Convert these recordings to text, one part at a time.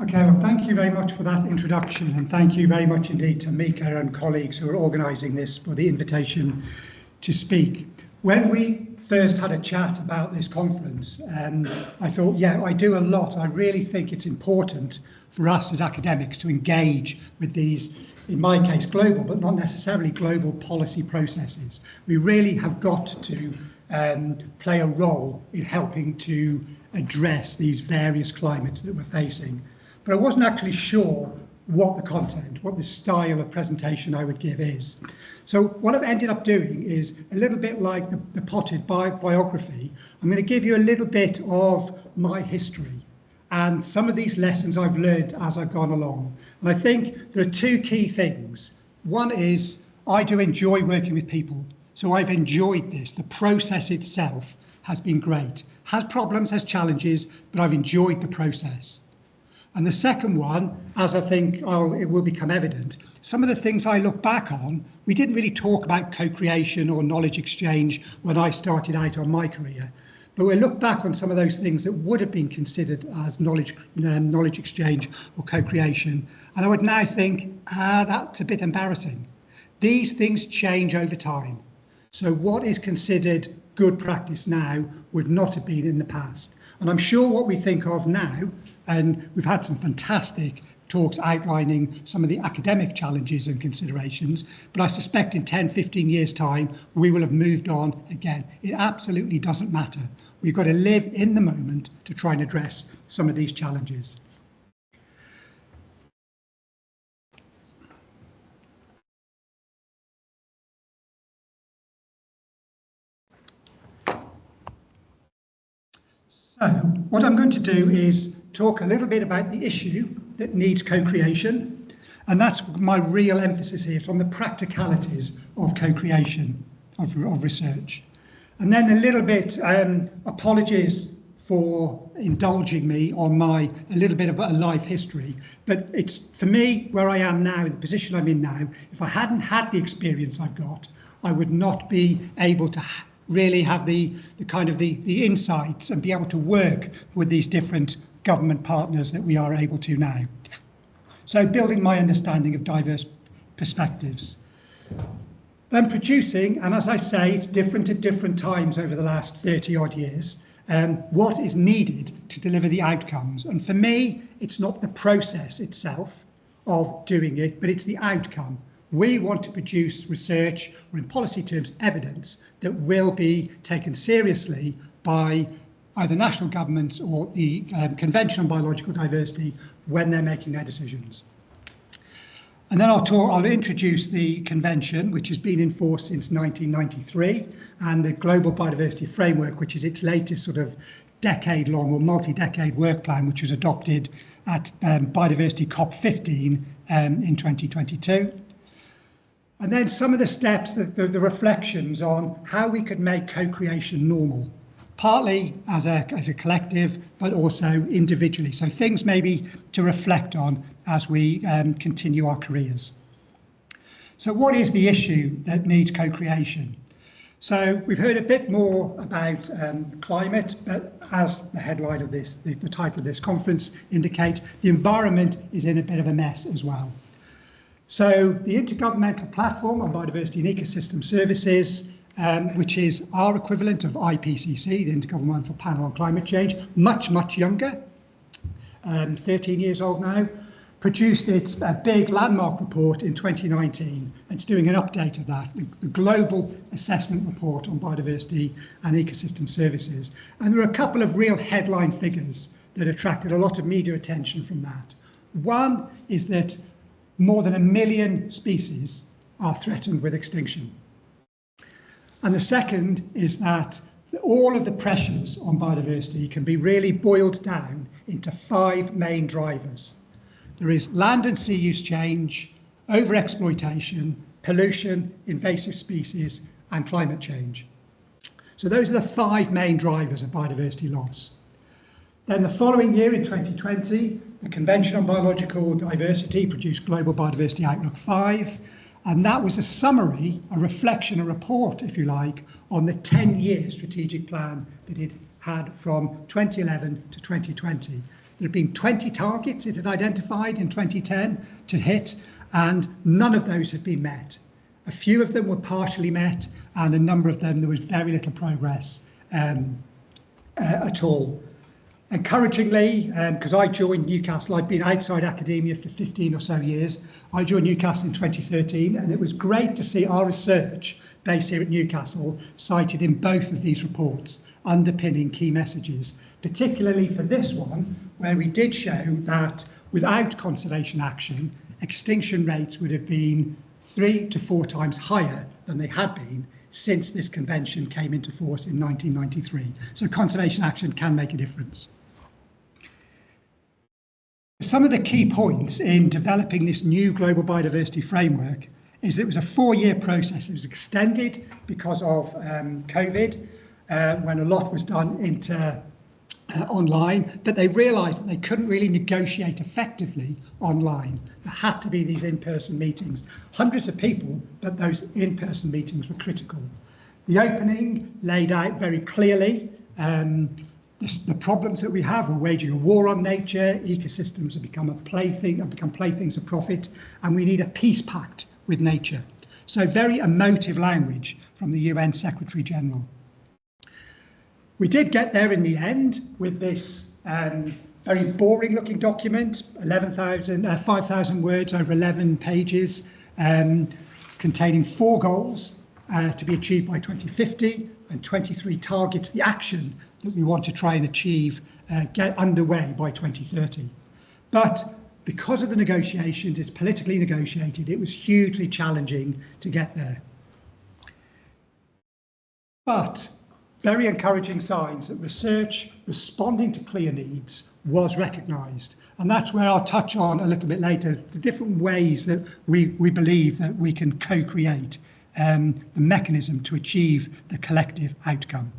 Okay, well, thank you very much for that introduction, and thank you very much indeed to Mika and colleagues who are organising this for the invitation to speak. When we first had a chat about this conference, I thought, yeah, I do a lot. I really think it's important for us as academics to engage with these, in my case, global, but not necessarily global policy processes. We really have got to play a role in helping to address these various climates that we're facing. But I wasn't actually sure what the content, what the style of presentation I would give is. So what I've ended up doing is a little bit like the potted biography. I'm going to give you a little bit of my history and some of these lessons I've learned as I've gone along. And I think there are two key things. One is I do enjoy working with people. So I've enjoyed this. The process itself has been great. Has problems, has challenges, but I've enjoyed the process. And the second one, as I think it will become evident, some of the things I look back on, we didn't really talk about co-creation or knowledge exchange when I started out on my career. But we look back on some of those things that would have been considered as knowledge exchange or co-creation. And I would now think, that's a bit embarrassing. These things change over time. So what is considered good practice now would not have been in the past. And I'm sure what we think of now, and we've had some fantastic talks outlining some of the academic challenges and considerations, but I suspect in 10, 15 years' time, we will have moved on again. It absolutely doesn't matter. We've got to live in the moment to try and address some of these challenges. So what I'm going to do is talk a little bit about the issue that needs co-creation, and that's my real emphasis here, from the practicalities of co-creation of research. And then a little bit, apologies for indulging me on a little bit of a life history, but it's, for me, where I am now, in the position I'm in now, if I hadn't had the experience I've got, I would not be able to really have the kind of the insights and be able to work with these different government partners that we are able to now. So building my understanding of diverse perspectives. Then producing, and as I say, it's different at different times over the last 30 odd years, what is needed to deliver the outcomes. And for me, it's not the process itself of doing it, but it's the outcome. We want to produce research, or in policy terms, evidence that will be taken seriously by either national governments or the Convention on Biological Diversity when they're making their decisions. And then I'll introduce the convention, which has been in force since 1993, and the Global Biodiversity Framework, which is its latest sort of decade-long or multi-decade work plan, which was adopted at Biodiversity COP15 in 2022. And then some of the steps, the reflections on how we could make co-creation normal, partly as a collective, but also individually. So things maybe to reflect on as we continue our careers. So what is the issue that needs co-creation? So we've heard a bit more about climate, but as the headline of this, the title of this conference indicates, the environment is in a bit of a mess as well. So the Intergovernmental Platform on Biodiversity and Ecosystem Services, which is our equivalent of IPCC, the Intergovernmental Panel on Climate Change, much, much younger, 13 years old now, produced its big landmark report in 2019. It's doing an update of that, the Global Assessment Report on Biodiversity and Ecosystem Services. And there are a couple of real headline figures that attracted a lot of media attention from that. One is that more than 1 million species are threatened with extinction. And the second is that all of the pressures on biodiversity can be really boiled down into 5 main drivers. There is land and sea use change, overexploitation, pollution, invasive species, and climate change. So those are the 5 main drivers of biodiversity loss. Then the following year, in 2020, the Convention on Biological Diversity produced Global Biodiversity Outlook 5, and that was a summary, a reflection, a report, if you like, on the 10-year strategic plan that it had from 2011 to 2020. There had been 20 targets it had identified in 2010 to hit, and none of those had been met. A few of them were partially met, and a number of them there was very little progress at all. Encouragingly, because I joined Newcastle, I'd been outside academia for 15 or so years. I joined Newcastle in 2013, and it was great to see our research based here at Newcastle cited in both of these reports, underpinning key messages, particularly for this one, where we did show that without conservation action, extinction rates would have been 3 to 4 times higher than they had been since this convention came into force in 1993. So conservation action can make a difference. Some of the key points in developing this new global biodiversity framework is that it was a 4-year process. It was extended because of COVID, when a lot was done into online, but they realised that they couldn't really negotiate effectively online. There had to be these in-person meetings. Hundreds of people, but those in-person meetings were critical. The opening laid out very clearly the problems that we have. We're waging a war on nature, ecosystems have become playthings of profit, and we need a peace pact with nature. So very emotive language from the UN Secretary General. We did get there in the end with this very boring looking document, 5,000 words over 11 pages, containing 4 goals to be achieved by 2050 and 23 targets, the action that we want to try and achieve, get underway by 2030. But because of the negotiations, it's politically negotiated, it was hugely challenging to get there. But very encouraging signs that research responding to clear needs was recognised. And that's where I'll touch on a little bit later, the different ways that we believe that we can co-create the mechanism to achieve the collective outcome.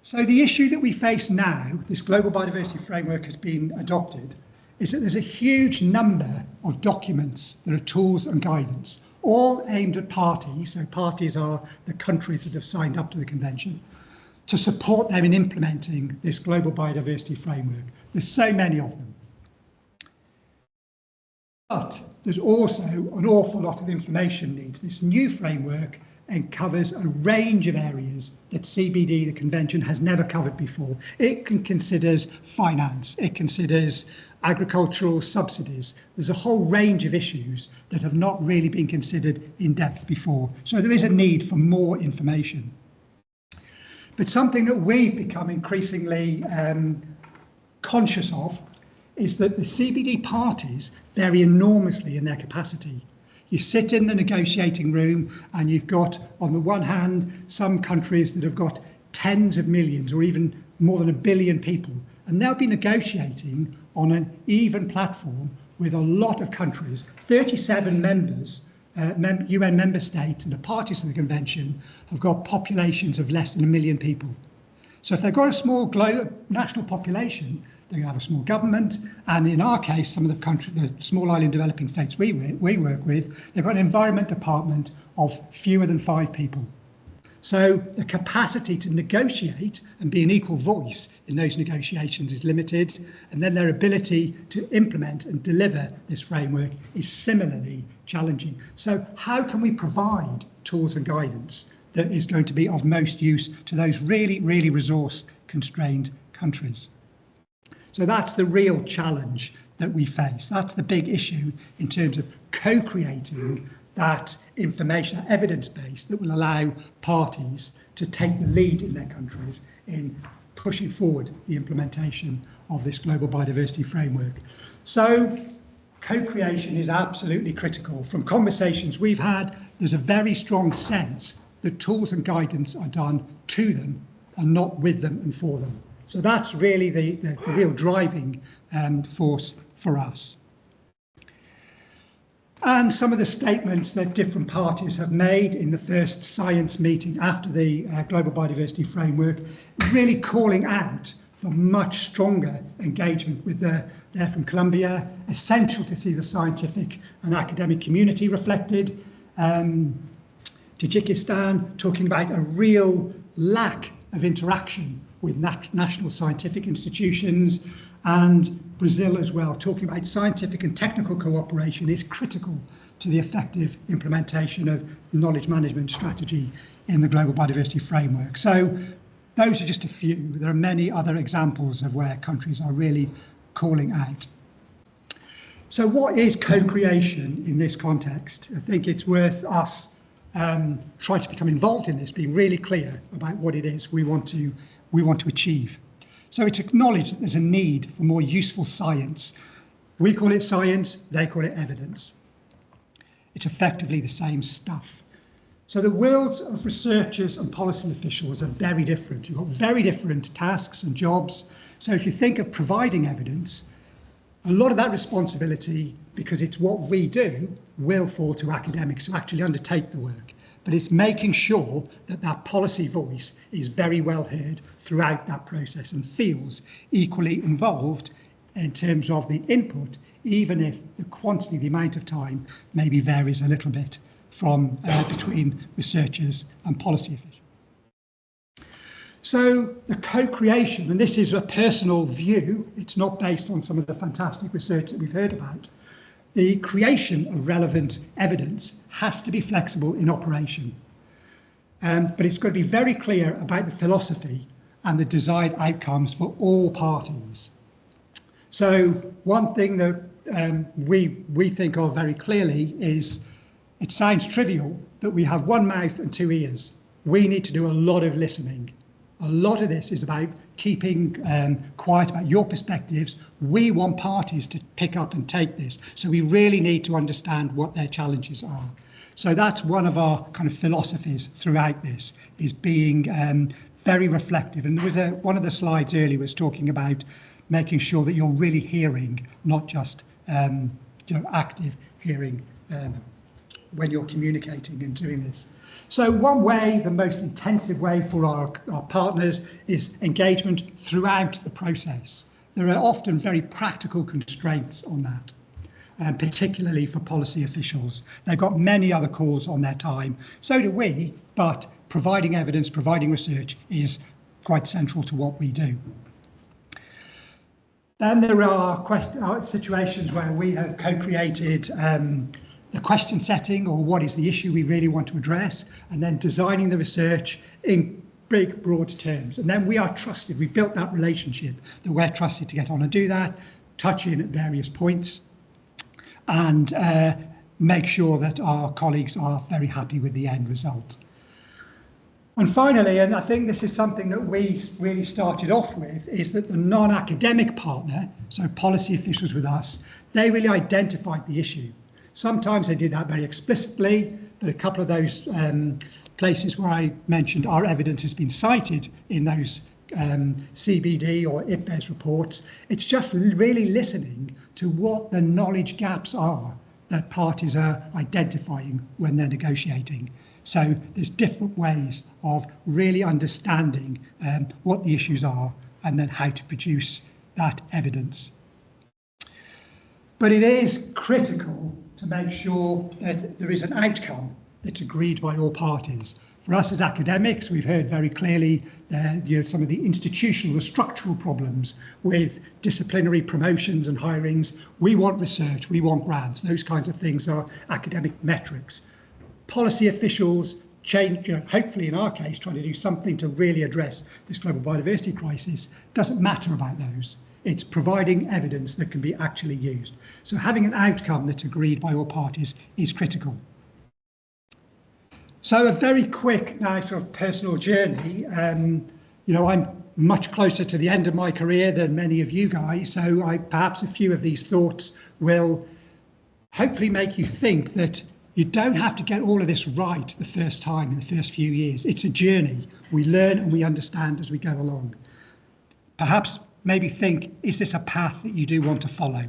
So the issue that we face now, this global biodiversity framework has been adopted, is that there's a huge number of documents that are tools and guidance, all aimed at parties, so parties are the countries that have signed up to the convention, to support them in implementing this global biodiversity framework. There's so many of them. But there's also an awful lot of information needs. This new framework covers a range of areas that CBD, the convention, has never covered before. It considers finance, it considers agricultural subsidies. There's a whole range of issues that have not really been considered in depth before. So there is a need for more information. But something that we've become increasingly conscious of is that the CBD parties vary enormously in their capacity. You sit in the negotiating room and you've got, on the one hand, some countries that have got tens of millions or even more than 1 billion people, and they'll be negotiating on an even platform with a lot of countries. 37 members, UN member states and the parties to the convention have got populations of less than 1 million people. So if they've got a small national population, they're going to have a small government, and in our case, some of the small island developing states we work with, they've got an environment department of fewer than 5 people. So the capacity to negotiate and be an equal voice in those negotiations is limited, and then their ability to implement and deliver this framework is similarly challenging. So how can we provide tools and guidance that is going to be of most use to those really, really resource-constrained countries? So that's the real challenge that we face. That's the big issue in terms of co-creating that information, that evidence base that will allow parties to take the lead in their countries in pushing forward the implementation of this global biodiversity framework. So co-creation is absolutely critical. From conversations we've had, there's a very strong sense that tools and guidance are done to them and not with them and for them. So that's really the real driving force for us. And some of the statements that different parties have made in the first science meeting after the Global Biodiversity Framework, really calling out for much stronger engagement with they're from Colombia, essential to see the scientific and academic community reflected. Tajikistan, talking about a real lack of interaction with national scientific institutions, and Brazil as well, talking about scientific and technical cooperation is critical to the effective implementation of knowledge management strategy in the Global Biodiversity Framework. So those are just a few. There are many other examples of where countries are really calling out. So what is co-creation in this context? I think it's worth us trying to become involved in this, being really clear about what it is we want to achieve. So it's acknowledged that there's a need for more useful science. We call it science, they call it evidence. It's effectively the same stuff. So the worlds of researchers and policy officials are very different. You've got very different tasks and jobs. So if you think of providing evidence, a lot of that responsibility, because it's what we do, will fall to academics who actually undertake the work. But it's making sure that that policy voice is very well heard throughout that process and feels equally involved in terms of the input, even if the quantity, the amount of time maybe varies a little bit from between researchers and policy officials. So the co-creation, and this is a personal view, it's not based on some of the fantastic research that we've heard about, the creation of relevant evidence has to be flexible in operation. But it's got to be very clear about the philosophy and the desired outcomes for all parties. So one thing that we think of very clearly is, it sounds trivial that we have one mouth and two ears. We need to do a lot of listening. A lot of this is about keeping quiet about your perspectives. We want parties to pick up and take this. So we really need to understand what their challenges are. So that's one of our kind of philosophies throughout this, is being very reflective. And there was one of the slides earlier was talking about making sure that you're really hearing, not just active hearing when you're communicating and doing this. So one way, the most intensive way for our partners, is engagement throughout the process. There are often very practical constraints on that, particularly for policy officials. They've got many other calls on their time. So do we, but providing evidence, providing research is quite central to what we do. Then there are situations where we have co-created the question setting, or what is the issue we really want to address, and then designing the research in big, broad terms. And then we are trusted. We've built that relationship that we're trusted to get on and do that, touch in at various points, and make sure that our colleagues are very happy with the end result. And finally, and I think this is something that we really started off with, is that the non-academic partner, so policy officials with us, they really identified the issue. Sometimes they did that very explicitly, but a couple of those places where I mentioned our evidence has been cited in those CBD or IPBES reports. It's just really listening to what the knowledge gaps are that parties are identifying when they're negotiating. So there's different ways of really understanding what the issues are and then how to produce that evidence. But it is critical to make sure that there is an outcome that's agreed by all parties. For us as academics, we've heard very clearly some of the institutional or structural problems with disciplinary promotions and hirings. We want research, we want grants, those kinds of things are academic metrics. Policy officials change, hopefully in our case, trying to do something to really address this global biodiversity crisis, doesn't matter about those. It's providing evidence that can be actually used. So having an outcome that's agreed by all parties is critical. So a very quick now sort of personal journey. I'm much closer to the end of my career than many of you guys, so perhaps a few of these thoughts will hopefully make you think that you don't have to get all of this right the first time in the first few years. It's a journey. We learn and we understand as we go along. Perhaps maybe think, is this a path that you do want to follow?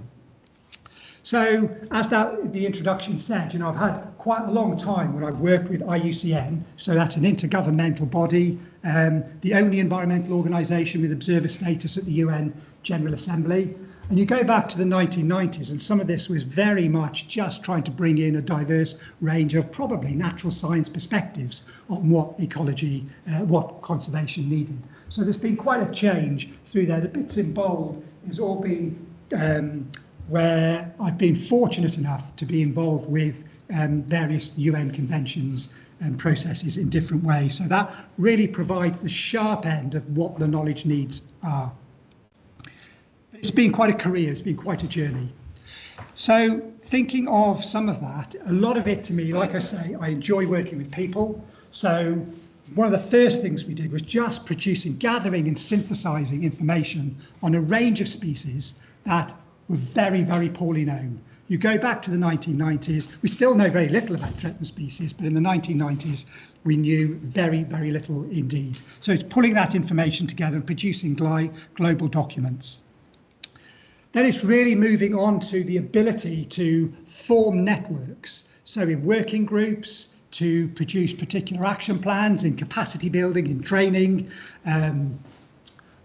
So as the introduction said, I've had quite a long time when I've worked with IUCN, so that's an intergovernmental body, the only environmental organisation with observer status at the UN General Assembly. And you go back to the 1990s, and some of this was very much just trying to bring in a diverse range of probably natural science perspectives on what ecology, what conservation needed. So there's been quite a change through there. The bits in bold has all been where I've been fortunate enough to be involved with various UN conventions and processes in different ways. So that really provides the sharp end of what the knowledge needs are. But it's been quite a career, it's been quite a journey. So thinking of some of that, a lot of it to me, like I say, I enjoy working with people. So one of the first things we did was just gathering and synthesizing information on a range of species that were very, very poorly known. You go back to the 1990s, we still know very little about threatened species, but in the 1990s, we knew very, very little indeed. So it's pulling that information together and producing global documents. Then it's really moving on to the ability to form networks. So in working groups, to produce particular action plans in capacity building, in training,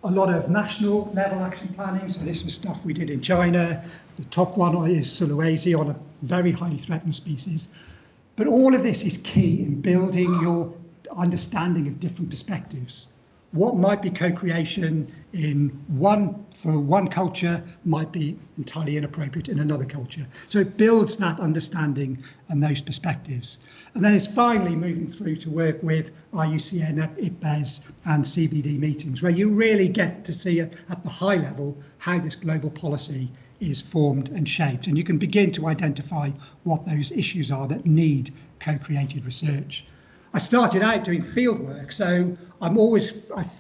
a lot of national level action planning. So this was stuff we did in China. The top one is Sulawesi on a very highly threatened species. But all of this is key in building your understanding of different perspectives. What might be co-creation for one culture might be entirely inappropriate in another culture. So it builds that understanding and those perspectives. And then it's finally moving through to work with IUCN, IPBES and CBD meetings, where you really get to see at the high level how this global policy is formed and shaped. And you can begin to identify what those issues are that need co-created research. I started out doing field work, so I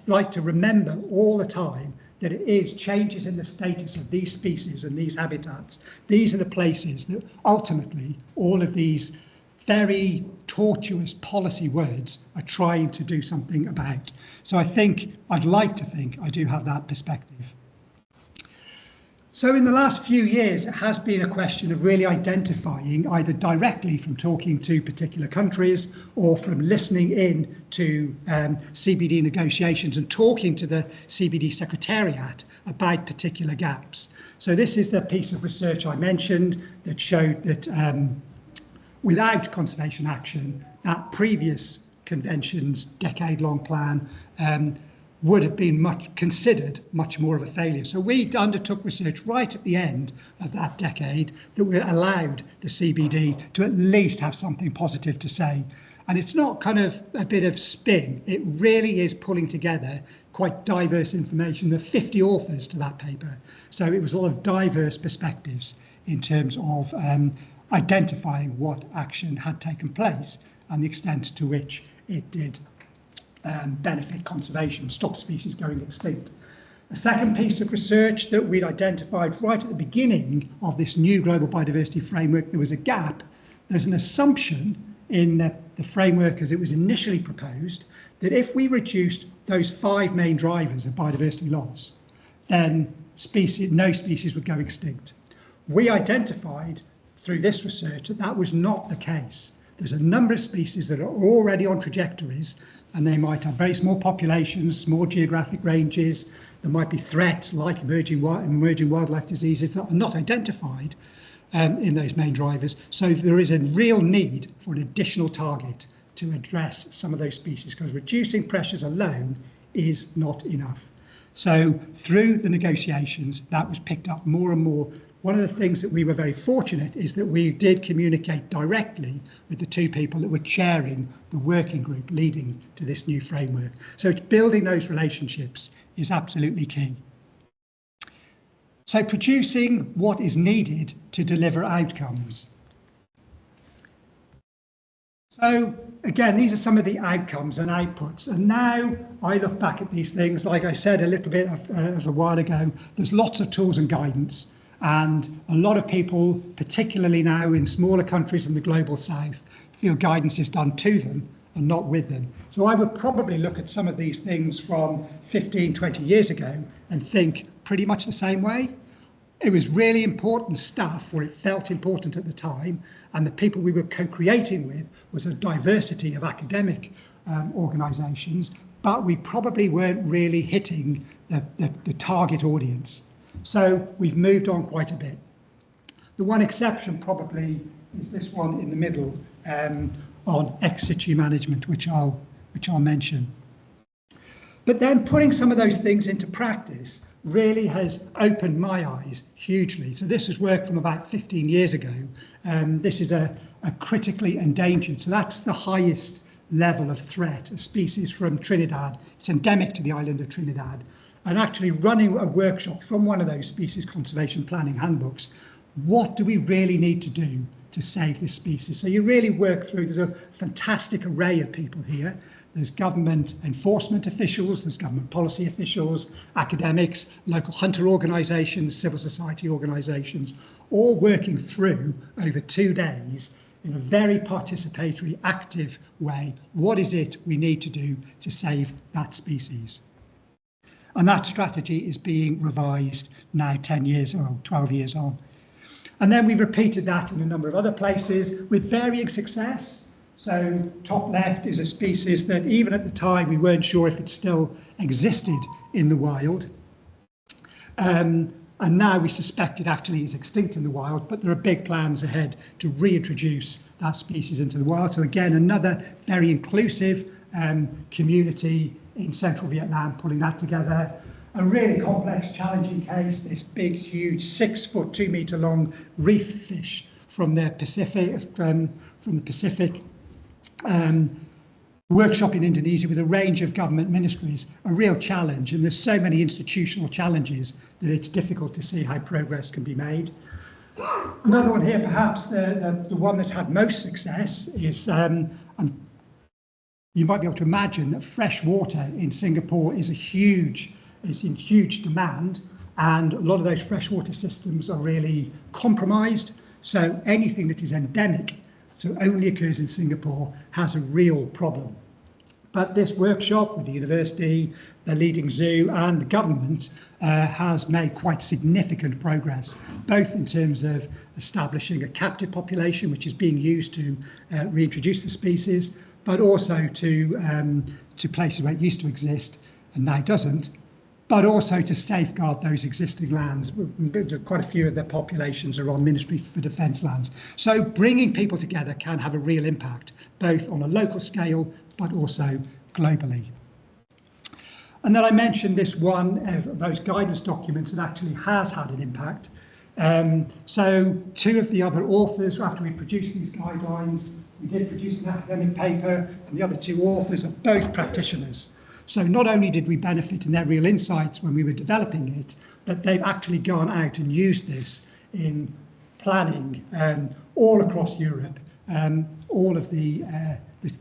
like to remember all the time that it is changes in the status of these species and these habitats. These are the places that ultimately all of these very tortuous policy words are trying to do something about. So I'd like to think I do have that perspective. So in the last few years, it has been a question of really identifying, either directly from talking to particular countries or from listening in to CBD negotiations and talking to the CBD Secretariat about particular gaps. So this is the piece of research I mentioned that showed that without conservation action, that previous convention's decade-long plan would have been considered much more of a failure. So we undertook research right at the end of that decade that allowed the CBD to at least have something positive to say. And it's not kind of a bit of spin. It really is pulling together quite diverse information. There are 50 authors to that paper. So it was a lot of diverse perspectives in terms of identifying what action had taken place and the extent to which it did benefit conservation, stop species going extinct. A second piece of research that we'd identified right at the beginning of this new global biodiversity framework, there was a gap. There's an assumption in the framework as it was initially proposed that if we reduced those 5 main drivers of biodiversity loss, then no species would go extinct. We identified through this research that was not the case. There's a number of species that are already on trajectories, and they might have very small populations, small geographic ranges. There might be threats like emerging wildlife diseases that are not identified in those main drivers. So there is a real need for an additional target to address some of those species, because reducing pressures alone is not enough. So through the negotiations, that was picked up more and more. One of the things that we were very fortunate is that we did communicate directly with the 2 people that were chairing the working group leading to this new framework. So building those relationships is absolutely key. So producing what is needed to deliver outcomes. So again, these are some of the outcomes and outputs. And now I look back at these things, like I said a little bit of a while ago, there's lots of tools and guidance. And a lot of people, particularly now in smaller countries in the global south, feel guidance is done to them and not with them. So I would probably look at some of these things from 15, 20 years ago and think pretty much the same way. It was really important stuff, or it felt important at the time, and the people we were co-creating with was a diversity of academic organisations, but we probably weren't really hitting the target audience. So we've moved on quite a bit. The one exception probably is this one in the middle on ex situ management, which I'll mention. But then putting some of those things into practice really has opened my eyes hugely. So this was work from about 15 years ago. This is a critically endangered, so that's the highest level of threat, a species from Trinidad. It's endemic to the island of Trinidad. And actually running a workshop from one of those species conservation planning handbooks, what do we really need to do to save this species? So you really work through, there's a fantastic array of people here. There's government enforcement officials, there's government policy officials, academics, local hunter organisations, civil society organisations, all working through over 2 days in a very participatory, active way. What is it we need to do to save that species? And that strategy is being revised now 10 years or 12 years on. And then we've repeated that in a number of other places with varying success. So top left is a species that even at the time we weren't sure if it still existed in the wild. And now we suspect it actually is extinct in the wild, but there are big plans ahead to reintroduce that species into the wild. So again, another very inclusive community in central Vietnam pulling that together. A really complex, challenging case, this big, huge, 6 foot, 2 metre long reef fish from the Pacific, workshop in Indonesia with a range of government ministries, a real challenge. And there's so many institutional challenges that it's difficult to see how progress can be made. Another one here, perhaps the one that's had most success is, you might be able to imagine that fresh water in Singapore is in huge demand, and a lot of those freshwater systems are really compromised. So anything that is endemic, so only occurs in Singapore, has a real problem. But this workshop with the university, the leading zoo and the government has made quite significant progress, both in terms of establishing a captive population, which is being used to reintroduce the species, but also to places where it used to exist and now doesn't, but also to safeguard those existing lands. Quite a few of their populations are on Ministry for Defence lands. So bringing people together can have a real impact, both on a local scale, but also globally. And then I mentioned this one of those guidance documents that actually has had an impact. So 2 of the other authors, after we produced these guidelines, we did produce an academic paper, and the other 2 authors are both practitioners. So not only did we benefit in their real insights when we were developing it, but they've actually gone out and used this in planning all across Europe, all of the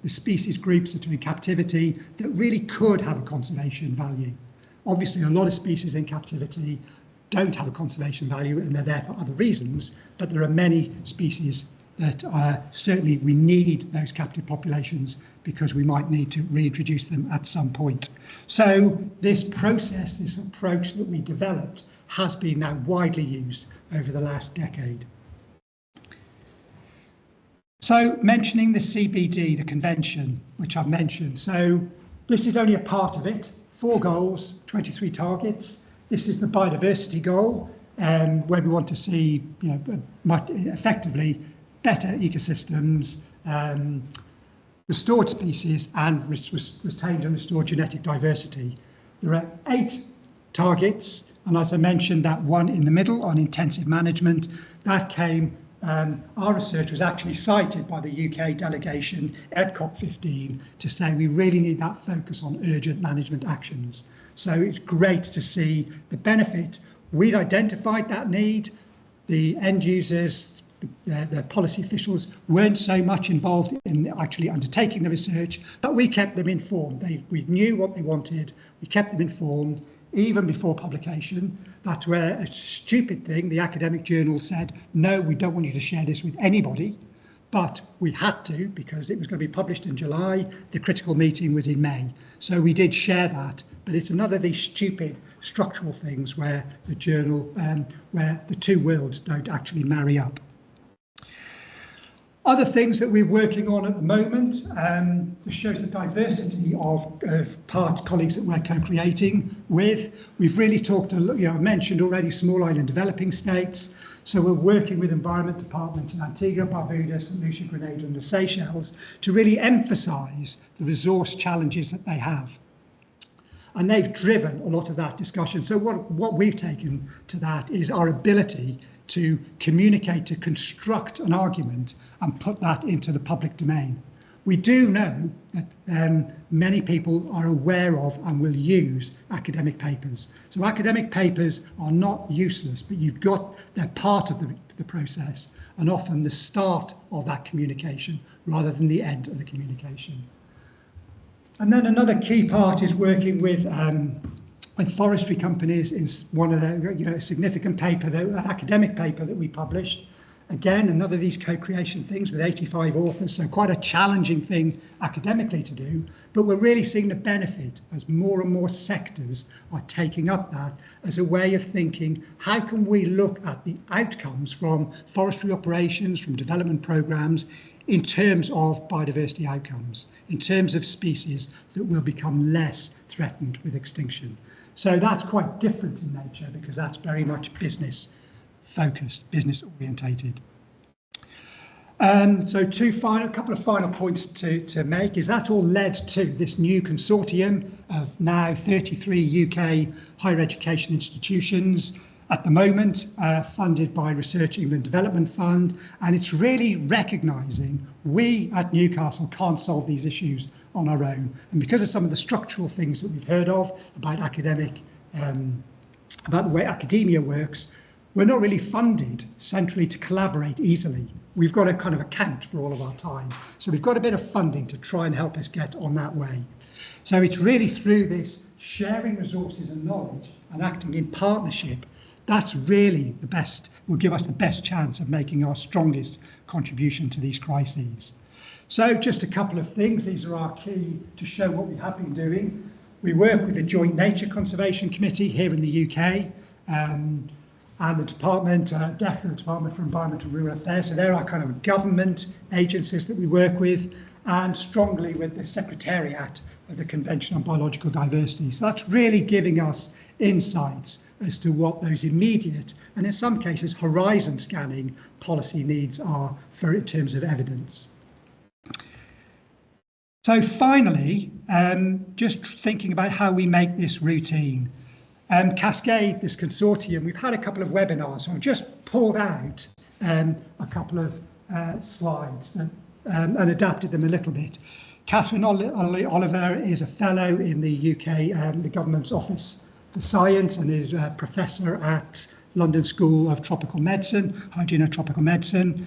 species groups that are in captivity that really could have a conservation value. Obviously, a lot of species in captivity don't have a conservation value and they're there for other reasons, but there are many species that certainly we need those captive populations because we might need to reintroduce them at some point. So this process, this approach that we developed has been now widely used over the last decade. So mentioning the CBD, the convention, which I've mentioned. So this is only a part of it, 4 goals, 23 targets. This is the biodiversity goal, where we want to see, effectively better ecosystems, restored species and retained and restored genetic diversity. There are 8 targets, and as I mentioned, that one in the middle on intensive management, that came, our research was actually cited by the UK delegation at COP15 to say we really need that focus on urgent management actions. So it's great to see the benefit. We'd identified that need, the end users, the policy officials weren't so much involved in actually undertaking the research, but we kept them informed. We knew what they wanted, we kept them informed, even before publication. That's where a stupid thing, the academic journal said, no, we don't want you to share this with anybody, but we had to because it was going to be published in July, the critical meeting was in May. So we did share that but it's another of these stupid structural things where the journal, where the two worlds don't actually marry up. Other things that we're working on at the moment, this shows the diversity of colleagues that we're co-creating with. We've really talked, I mentioned already small island developing states. So we're working with Environment Department in Antigua, Barbuda, St. Lucia, Grenada and the Seychelles to really emphasise the resource challenges that they have. And they've driven a lot of that discussion. So what we've taken to that is our ability to communicate, to construct an argument and put that into the public domain. We do know that many people are aware of and will use academic papers. So academic papers are not useless, but they're part of the process and often the start of that communication rather than the end of the communication. And then another key part is working with forestry companies. Is one of the significant paper, academic paper that we published. Again, another of these co-creation things with 85 authors, so quite a challenging thing academically to do, but we're really seeing the benefit as more and more sectors are taking up that as a way of thinking, how can we look at the outcomes from forestry operations, from development programs, in terms of biodiversity outcomes, in terms of species that will become less threatened with extinction. So that's quite different in nature because that's very much business focused, business orientated. So a couple of final points to make is that all led to this new consortium of now 33 UK higher education institutions at the moment, funded by Research England Development Fund, and it's really recognising we at Newcastle can't solve these issues on our own. And because of some of the structural things that we've heard of about about the way academia works, we're not really funded centrally to collaborate easily. We've got to kind of account for all of our time. So we've got a bit of funding to try and help us get on that way. So it's really through this sharing resources and knowledge and acting in partnership, that's really the best, will give us the best chance of making our strongest contribution to these crises. So just a couple of things, these are our key to show what we have been doing. We work with the Joint Nature Conservation Committee here in the UK, and the department, definitely the Department for Environment and Rural Affairs. So they're our kind of government agencies that we work with, and strongly with the Secretariat of the Convention on Biological Diversity. So that's really giving us insights as to what those immediate and in some cases horizon scanning policy needs are in terms of evidence. So finally, just thinking about how we make this routine. Cascade, this consortium, we've had a couple of webinars, so I've just pulled out a couple of slides and adapted them a little bit. Catherine Oliver is a fellow in the UK, the government's Office for Science, and is a professor at London School of Tropical Medicine, Hygiene and Tropical Medicine.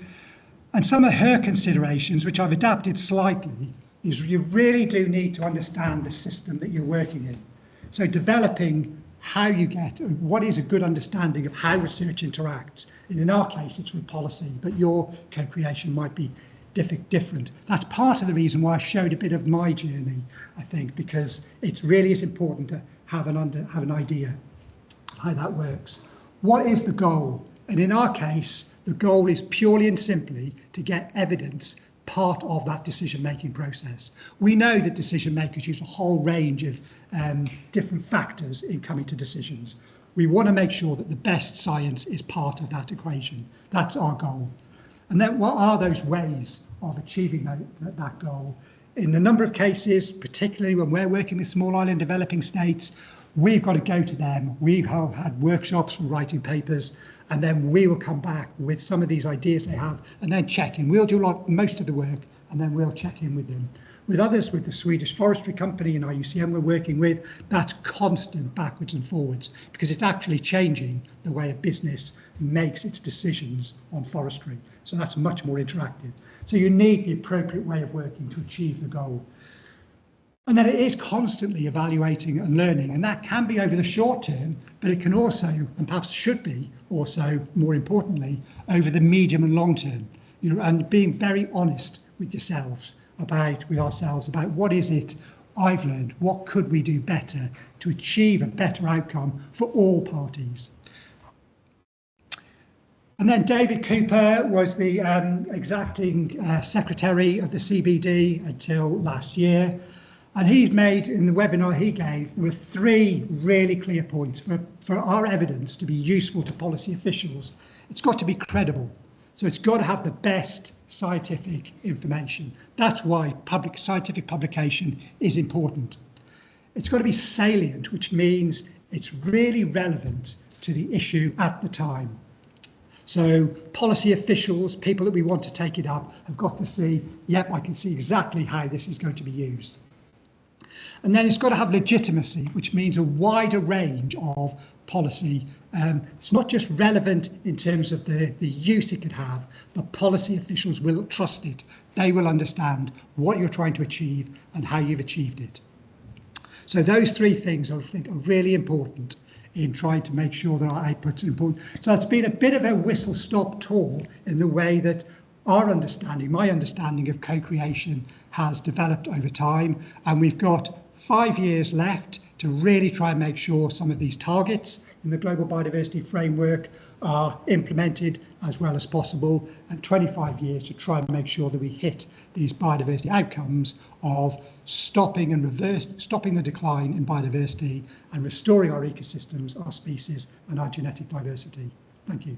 And some of her considerations, which I've adapted slightly, is you really do need to understand the system that you're working in. So developing how you get, what is a good understanding of how research interacts. And in our case, it's with policy, but your co-creation might be different. That's part of the reason why I showed a bit of my journey, I think, because it really is important to have an idea of how that works. What is the goal? And in our case, the goal is purely and simply to get evidence part of that decision-making process. We know that decision makers use a whole range of different factors in coming to decisions. We want to make sure that the best science is part of that equation. That's our goal. And then what are those ways of achieving that goal? In a number of cases, particularly when we're working with small island developing states, we've got to go to them. We've had workshops for writing papers, and then we will come back with some of these ideas they have and then check in. We'll do most of the work and then we'll check in with them. With others, with the Swedish Forestry Company and IUCN we're working with, that's constant backwards and forwards because it's actually changing the way a business makes its decisions on forestry. So that's much more interactive. So you need the appropriate way of working to achieve the goal. And then it is constantly evaluating and learning, and that can be over the short term, but it can also, and perhaps should be also more importantly, over the medium and long term, and being very honest with yourselves with ourselves about what is it I've learned what could we do better to achieve a better outcome for all parties. And then David Cooper was the exacting secretary of the CBD until last year. And he's made, in the webinar he gave, there were 3 really clear points for our evidence to be useful to policy officials. It's got to be credible. So it's got to have the best scientific information. That's why scientific publication is important. It's got to be salient, which means it's really relevant to the issue at the time. So policy officials, people that we want to take it up, have got to see, yep, I can see exactly how this is going to be used. And then it's got to have legitimacy, which means a wider range of policy. It's not just relevant in terms of the use it could have, but policy officials will trust it. They will understand what you're trying to achieve and how you've achieved it. So those 3 things I think are really important in trying to make sure that our outputs are important. So it's been a bit of a whistle-stop tour in the way that our understanding, my understanding of co-creation has developed over time, and we've got 5 years left to really try and make sure some of these targets in the Global Biodiversity Framework are implemented as well as possible, and 25 years to try and make sure that we hit these biodiversity outcomes of stopping the decline in biodiversity and restoring our ecosystems, our species and our genetic diversity. Thank you.